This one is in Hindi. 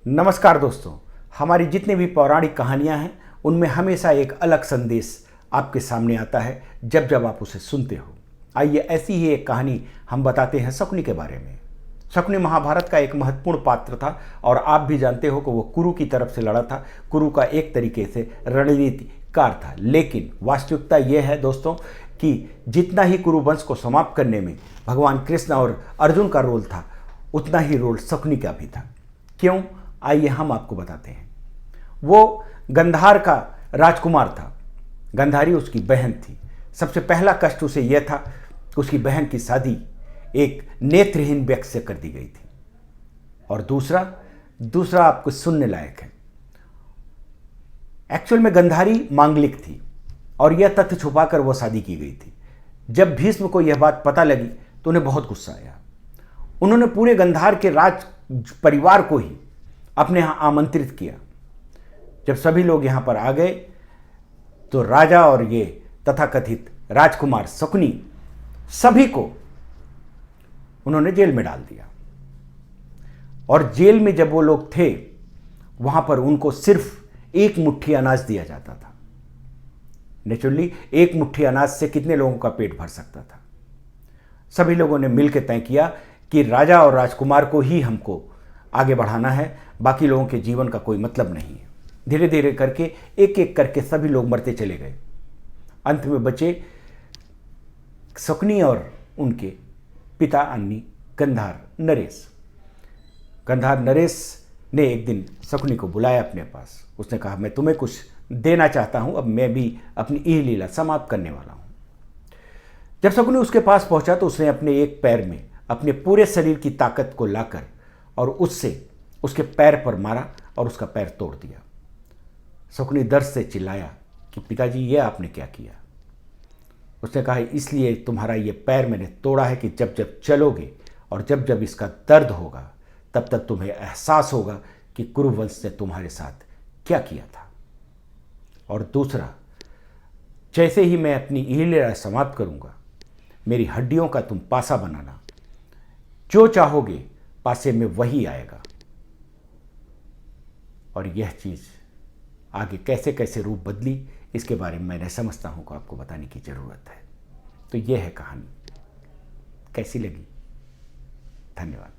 नमस्कार दोस्तों, हमारी जितनी भी पौराणिक कहानियां हैं उनमें हमेशा एक अलग संदेश आपके सामने आता है जब जब आप उसे सुनते हो। आइए ऐसी ही एक कहानी हम बताते हैं शकुनी के बारे में। शकुनी महाभारत का एक महत्वपूर्ण पात्र था और आप भी जानते हो कि वो कुरु की तरफ से लड़ा था। कुरु का एक तरीके से रणनीतिकार था, लेकिन वास्तविकता यह है दोस्तों कि जितना ही कुरु वंश को समाप्त करने में भगवान कृष्ण और अर्जुन का रोल था, उतना ही रोल शकुनी का भी था। क्यों? आइए हम आपको बताते हैं। वो गंधार का राजकुमार था। गंधारी उसकी बहन थी। सबसे पहला कष्ट उसे यह था कि उसकी बहन की शादी एक नेत्रहीन व्यक्ति से कर दी गई थी। और दूसरा आपको सुनने लायक है। एक्चुअल में गंधारी मांगलिक थी और यह तथ्य छुपाकर वह शादी की गई थी। जब भीष्म को यह बात पता लगी तो उन्हें बहुत गुस्सा आया। उन्होंने पूरे गंधार के राज परिवार को ही अपने यहां आमंत्रित किया। जब सभी लोग यहां पर आ गए तो राजा और ये तथाकथित राजकुमार शकुनी सभी को उन्होंने जेल में डाल दिया। और जेल में जब वो लोग थे वहां पर उनको सिर्फ एक मुट्ठी अनाज दिया जाता था। नेचुरली एक मुट्ठी अनाज से कितने लोगों का पेट भर सकता था। सभी लोगों ने मिलकर तय किया कि राजा और राजकुमार को ही हमको आगे बढ़ाना है, बाकी लोगों के जीवन का कोई मतलब नहीं है। धीरे धीरे करके एक एक करके सभी लोग मरते चले गए। अंत में बचे शकुनी और उनके पिता अन्नी गंधार नरेश। गंधार नरेश ने एक दिन शकुनी को बुलाया अपने पास। उसने कहा, मैं तुम्हें कुछ देना चाहता हूं, अब मैं भी अपनी यह लीला समाप्त करने वाला हूं। जब शकुनी उसके पास पहुंचा तो उसने अपने एक पैर में अपने पूरे शरीर की ताकत को लाकर और उससे उसके पैर पर मारा और उसका पैर तोड़ दिया। शकुनी दर्द से चिल्लाया कि पिताजी, ये आपने क्या किया? उसने कहा, इसलिए तुम्हारा ये पैर मैंने तोड़ा है कि जब जब चलोगे और जब जब इसका दर्द होगा तब तक तुम्हें एहसास होगा कि कुरुवंश ने तुम्हारे साथ क्या किया था। और दूसरा, जैसे ही मैं अपनी लीला समाप्त करूंगा, मेरी हड्डियों का तुम पासा बनाना। जो चाहोगे पासे में वही आएगा। और यह चीज़ आगे कैसे कैसे रूप बदली, इसके बारे में मैं समझता हूं कि आपको बताने की ज़रूरत है। तो यह है कहानी। कैसी लगी? धन्यवाद।